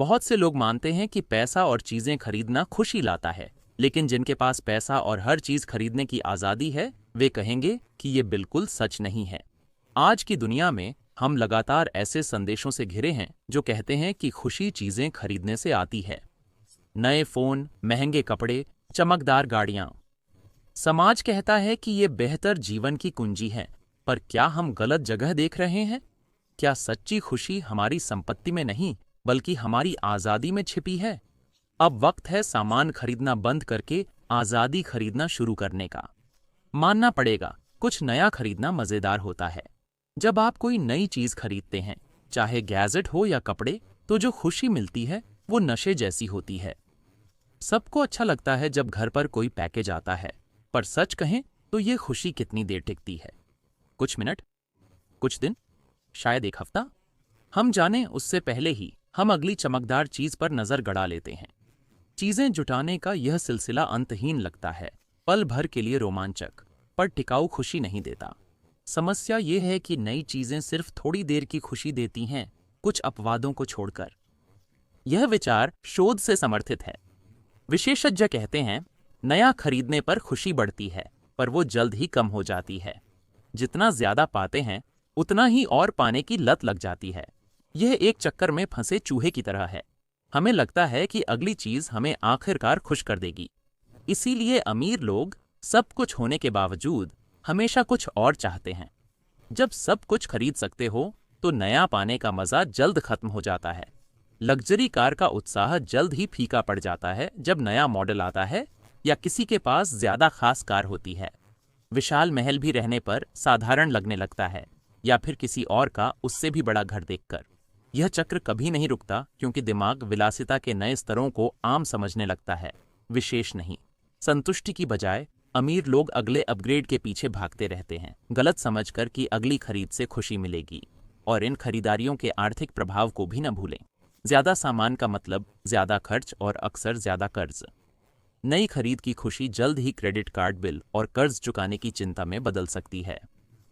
बहुत से लोग मानते हैं कि पैसा और चीजें खरीदना खुशी लाता है, लेकिन जिनके पास पैसा और हर चीज खरीदने की आजादी है, वे कहेंगे कि ये बिल्कुल सच नहीं है। आज की दुनिया में हम लगातार ऐसे संदेशों से घिरे हैं जो कहते हैं कि खुशी चीजें खरीदने से आती है। नए फोन, महंगे कपड़े, चमकदार गाड़ियां। समाज कहता है कि ये बेहतर जीवन की कुंजी है, पर क्या हम गलत जगह देख रहे हैं? क्या सच्ची खुशी हमारी संपत्ति में नहीं, बल्कि हमारी आजादी में छिपी है? अब वक्त है सामान खरीदना बंद करके आजादी खरीदना शुरू करने का। मानना पड़ेगा, कुछ नया खरीदना मजेदार होता है। जब आप कोई नई चीज खरीदते हैं, चाहे गैजेट हो या कपड़े, तो जो खुशी मिलती है वो नशे जैसी होती है। सबको अच्छा लगता है जब घर पर कोई पैकेज आता है, पर सच कहें तो ये खुशी कितनी देर टिकती है? कुछ मिनट, कुछ दिन, शायद एक हफ्ता। हम जाने उससे पहले ही हम अगली चमकदार चीज पर नजर गड़ा लेते हैं। चीजें जुटाने का यह सिलसिला अंतहीन लगता है, पल भर के लिए रोमांचक, पर टिकाऊ खुशी नहीं देता। समस्या ये है कि नई चीजें सिर्फ थोड़ी देर की खुशी देती हैं, कुछ अपवादों को छोड़कर। यह विचार शोध से समर्थित है। विशेषज्ञ कहते हैं, नया खरीदने पर खुशी बढ़ती है, पर वो जल्द ही कम हो जाती है। जितना ज्यादा पाते हैं, उतना ही और पाने की लत लग जाती है। यह एक चक्कर में फंसे चूहे की तरह है। हमें लगता है कि अगली चीज हमें आखिरकार खुश कर देगी। इसीलिए अमीर लोग सब कुछ होने के बावजूद हमेशा कुछ और चाहते हैं। जब सब कुछ खरीद सकते हो, तो नया पाने का मजा जल्द खत्म हो जाता है। लग्जरी कार का उत्साह जल्द ही फीका पड़ जाता है जब नया मॉडल आता है या किसी के पास ज्यादा खास कार होती है। विशाल महल भी रहने पर साधारण लगने लगता है, या फिर किसी और का उससे भी बड़ा घर देखकर। यह चक्र कभी नहीं रुकता, क्योंकि दिमाग विलासिता के नए स्तरों को आम समझने लगता है, विशेष नहीं। संतुष्टि की बजाय अमीर लोग अगले अपग्रेड के पीछे भागते रहते हैं, गलत समझकर कि अगली खरीद से खुशी मिलेगी। और इन खरीदारियों के आर्थिक प्रभाव को भी न भूलें। ज्यादा सामान का मतलब ज्यादा खर्च और अक्सर ज्यादा कर्ज। नई खरीद की खुशी जल्द ही क्रेडिट कार्ड बिल और कर्ज चुकाने की चिंता में बदल सकती है।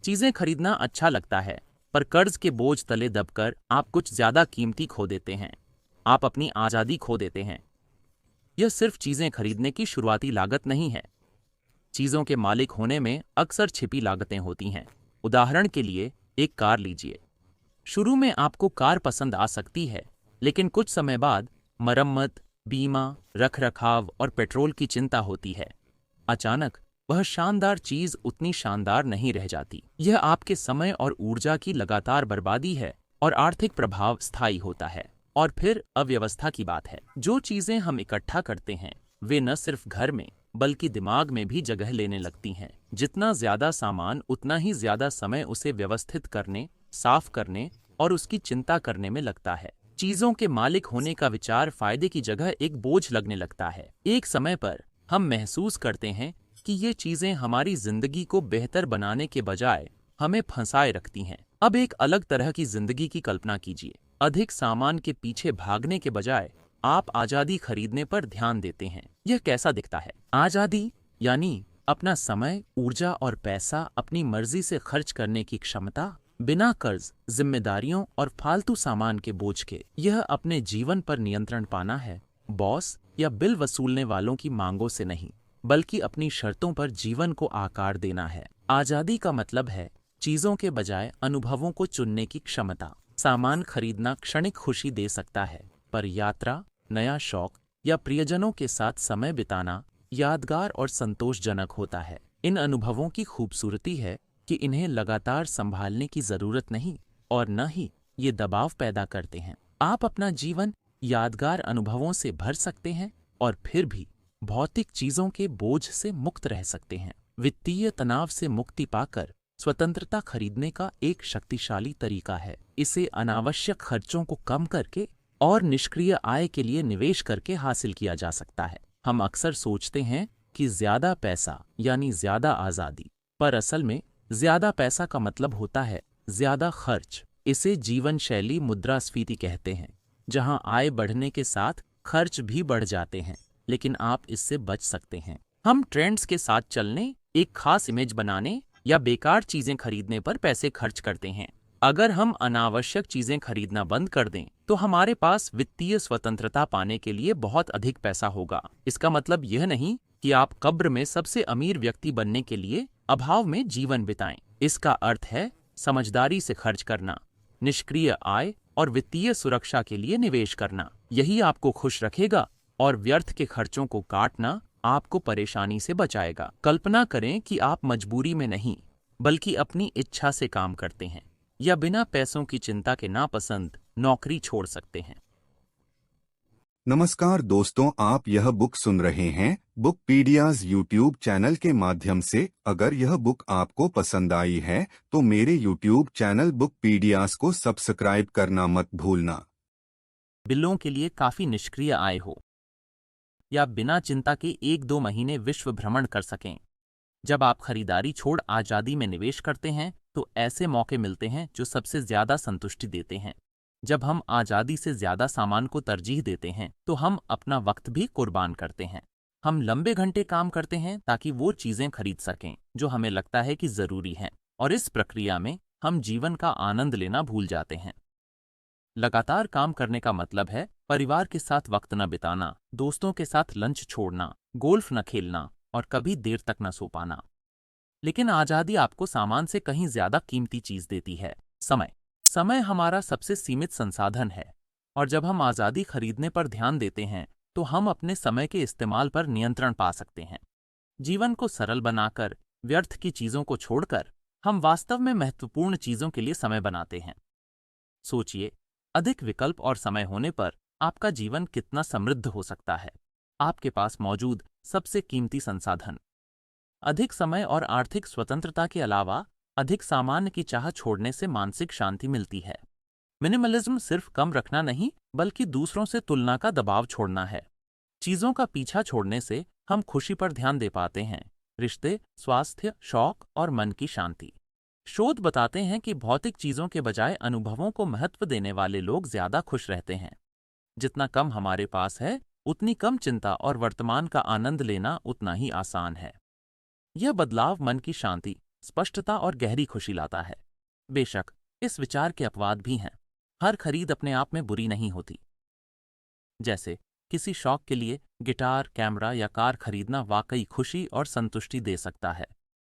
चीजें खरीदना अच्छा लगता है, पर कर्ज के बोझ तले दबकर आप कुछ ज्यादा कीमती खो देते हैं। आप अपनी आजादी खो देते हैं। यह सिर्फ चीजें खरीदने की शुरुआती लागत नहीं है। चीजों के मालिक होने में अक्सर छिपी लागतें होती हैं। उदाहरण के लिए, एक कार लीजिए। शुरू में आपको कार पसंद आ सकती है, लेकिन कुछ समय बाद मरम्मत, बीमा, रखरखाव और पेट्रोल की चिंता होती है। अचानक वह शानदार चीज उतनी शानदार नहीं रह जाती। यह आपके समय और ऊर्जा की लगातार बर्बादी है, और आर्थिक प्रभाव स्थायी होता है। और फिर अव्यवस्था की बात है। जो चीजें हम इकट्ठा करते हैं, वे न सिर्फ घर में बल्कि दिमाग में भी जगह लेने लगती हैं। जितना ज्यादा सामान, उतना ही ज्यादा समय उसे व्यवस्थित करने, साफ करने और उसकी चिंता करने में लगता है। चीजों के मालिक होने का विचार फायदे की जगह एक बोझ लगने लगता है। एक समय पर हम महसूस करते हैं कि ये चीजें हमारी जिंदगी को बेहतर बनाने के बजाय हमें फंसाए रखती हैं। अब एक अलग तरह की जिंदगी की कल्पना कीजिए। अधिक सामान के पीछे भागने के बजाय आप आजादी खरीदने पर ध्यान देते हैं। यह कैसा दिखता है? आजादी यानी अपना समय, ऊर्जा और पैसा अपनी मर्जी से खर्च करने की क्षमता, बिना कर्ज, जिम्मेदारियों और फालतू सामान के बोझ के। यह अपने जीवन पर नियंत्रण पाना है, बॉस या बिल वसूलने वालों की मांगों से नहीं, बल्कि अपनी शर्तों पर जीवन को आकार देना है। आजादी का मतलब है चीजों के बजाय अनुभवों को चुनने की क्षमता। सामान खरीदना क्षणिक खुशी दे सकता है, पर यात्रा, नया शौक या प्रियजनों के साथ समय बिताना यादगार और संतोषजनक होता है। इन अनुभवों की खूबसूरती है कि इन्हें लगातार संभालने की जरूरत नहीं, और न ही ये दबाव पैदा करते हैं। आप अपना जीवन यादगार अनुभवों से भर सकते हैं और फिर भी भौतिक चीजों के बोझ से मुक्त रह सकते हैं। वित्तीय तनाव से मुक्ति पाकर स्वतंत्रता खरीदने का एक शक्तिशाली तरीका है। इसे अनावश्यक खर्चों को कम करके और निष्क्रिय आय के लिए निवेश करके हासिल किया जा सकता है। हम अक्सर सोचते हैं कि ज्यादा पैसा यानी ज्यादा आजादी, पर असल में ज्यादा पैसा का मतलब होता है ज्यादा खर्च। इसे जीवन शैली मुद्रास्फीति कहते हैं, जहां आय बढ़ने के साथ खर्च भी बढ़ जाते हैं, लेकिन आप इससे बच सकते हैं। हम ट्रेंड्स के साथ चलने, एक खास इमेज बनाने या बेकार चीजें खरीदने पर पैसे खर्च करते हैं। अगर हम अनावश्यक चीजें खरीदना बंद कर दें तो हमारे पास वित्तीय स्वतंत्रता पाने के लिए बहुत अधिक पैसा होगा। इसका मतलब यह नहीं कि आप कब्र में सबसे अमीर व्यक्ति बनने के लिए अभाव में जीवन बिताएं। इसका अर्थ है समझदारी से खर्च करना, निष्क्रिय आय और वित्तीय सुरक्षा के लिए निवेश करना। यही आपको खुश रखेगा और व्यर्थ के खर्चों को काटना आपको परेशानी से बचाएगा। कल्पना करें कि आप मजबूरी में नहीं बल्कि अपनी इच्छा से काम करते हैं या बिना पैसों की चिंता के नापसंद नौकरी छोड़ सकते हैं। नमस्कार दोस्तों, आप यह बुक सुन रहे हैं बुकपीडियाज यूट्यूब चैनल के माध्यम से। अगर यह बुक आपको पसंद आई है तो मेरे यूट्यूब चैनल बुकपीडियाज को सब्सक्राइब करना मत भूलना। बिलों के लिए काफी निष्क्रिय आय हो या बिना चिंता के 1-2 महीने विश्व भ्रमण कर सकें। जब आप खरीदारी छोड़ आजादी में निवेश करते हैं तो ऐसे मौके मिलते हैं जो सबसे ज्यादा संतुष्टि देते हैं। जब हम आजादी से ज्यादा सामान को तरजीह देते हैं तो हम अपना वक्त भी कुर्बान करते हैं। हम लंबे घंटे काम करते हैं ताकि वो चीजें खरीद सकें जो हमें लगता है कि जरूरी हैं, और इस प्रक्रिया में हम जीवन का आनंद लेना भूल जाते हैं। लगातार काम करने का मतलब है परिवार के साथ वक्त न बिताना, दोस्तों के साथ लंच छोड़ना, गोल्फ न खेलना और कभी देर तक न सो पाना। लेकिन आजादी आपको सामान से कहीं ज्यादा कीमती चीज देती है, समय। समय हमारा सबसे सीमित संसाधन है, और जब हम आजादी खरीदने पर ध्यान देते हैं तो हम अपने समय के इस्तेमाल पर नियंत्रण पा सकते हैं। जीवन को सरल बनाकर, व्यर्थ की चीजों को छोड़कर हम वास्तव में महत्वपूर्ण चीजों के लिए समय बनाते हैं। सोचिए, अधिक विकल्प और समय होने पर आपका जीवन कितना समृद्ध हो सकता है। आपके पास मौजूद सबसे कीमती संसाधन। अधिक समय और आर्थिक स्वतंत्रता के अलावा अधिक सामान की चाह छोड़ने से मानसिक शांति मिलती है। मिनिमलिज्म सिर्फ कम रखना नहीं बल्कि दूसरों से तुलना का दबाव छोड़ना है। चीजों का पीछा छोड़ने से हम खुशी पर ध्यान दे पाते हैं, रिश्ते, स्वास्थ्य, शौक और मन की शांति। शोध बताते हैं कि भौतिक चीजों के बजाय अनुभवों को महत्व देने वाले लोग ज्यादा खुश रहते हैं। जितना कम हमारे पास है उतनी कम चिंता और वर्तमान का आनंद लेना उतना ही आसान है। यह बदलाव मन की शांति, स्पष्टता और गहरी खुशी लाता है। बेशक इस विचार के अपवाद भी हैं। हर खरीद अपने आप में बुरी नहीं होती। जैसे किसी शौक के लिए गिटार, कैमरा या कार खरीदना वाकई खुशी और संतुष्टि दे सकता है।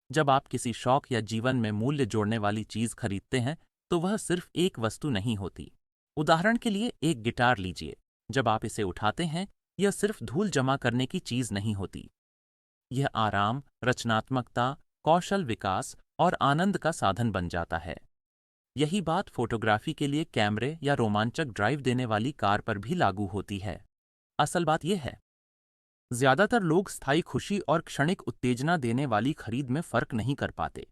जब आप किसी शौक या जीवन में मूल्य जोड़ने वाली चीज खरीदते हैं तो वह सिर्फ एक वस्तु नहीं होती। उदाहरण के लिए एक गिटार लीजिए। जब आप इसे उठाते हैं यह सिर्फ धूल जमा करने की चीज नहीं होती। यह आराम, रचनात्मकता, कौशल विकास और आनंद का साधन बन जाता है। यही बात फोटोग्राफी के लिए कैमरे या रोमांचक ड्राइव देने वाली कार पर भी लागू होती है। असल बात यह है, ज्यादातर लोग स्थायी खुशी और क्षणिक उत्तेजना देने वाली खरीद में फर्क नहीं कर पाते।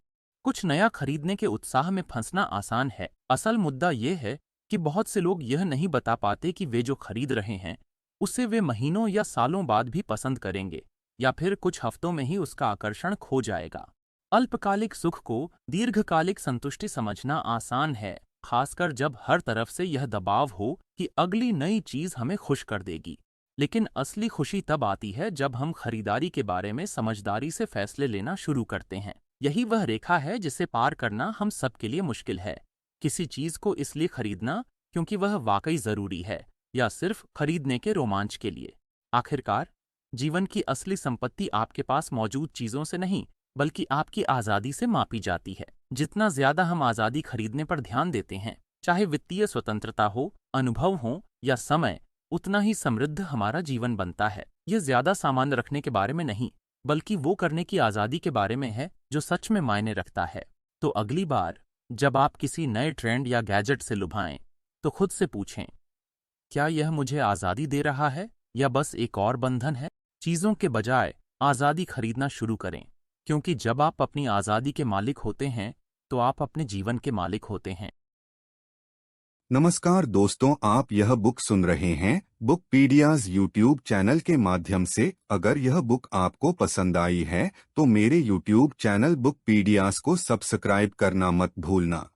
कुछ नया खरीदने के उत्साह में फंसना आसान है। असल मुद्दा यह है कि बहुत से लोग यह नहीं बता पाते कि वे जो खरीद रहे हैं उसे वे महीनों या सालों बाद भी पसंद करेंगे, या फिर कुछ हफ्तों में ही उसका आकर्षण खो जाएगा। अल्पकालिक सुख को दीर्घकालिक संतुष्टि समझना आसान है, खासकर जब हर तरफ से यह दबाव हो कि अगली नई चीज हमें खुश कर देगी। लेकिन असली खुशी तब आती है जब हम खरीदारी के बारे में समझदारी से फैसले लेना शुरू करते हैं। यही वह रेखा है जिसे पार करना हम सबके लिए मुश्किल है। किसी चीज को इसलिए खरीदना क्योंकि वह वाकई जरूरी है, या सिर्फ खरीदने के रोमांच के लिए। आखिरकार जीवन की असली संपत्ति आपके पास मौजूद चीजों से नहीं बल्कि आपकी आजादी से मापी जाती है। जितना ज्यादा हम आजादी खरीदने पर ध्यान देते हैं, चाहे वित्तीय स्वतंत्रता हो, अनुभव हो या समय, उतना ही समृद्ध हमारा जीवन बनता है। यह ज्यादा सामान रखने के बारे में नहीं बल्कि वो करने की आजादी के बारे में है जो सच में मायने रखता है। तो अगली बार जब आप किसी नए ट्रेंड या गैजेट से लुभाएं तो खुद से पूछें, क्या यह मुझे आजादी दे रहा है या बस एक और बंधन है? चीजों के बजाय आजादी खरीदना शुरू करें, क्योंकि जब आप अपनी आजादी के मालिक होते हैं तो आप अपने जीवन के मालिक होते हैं। नमस्कार दोस्तों, आप यह बुक सुन रहे हैं बुकपीडियाज यूट्यूब चैनल के माध्यम से। अगर यह बुक आपको पसंद आई है तो मेरे यूट्यूब चैनल बुकपीडियाज को सब्सक्राइब करना मत भूलना।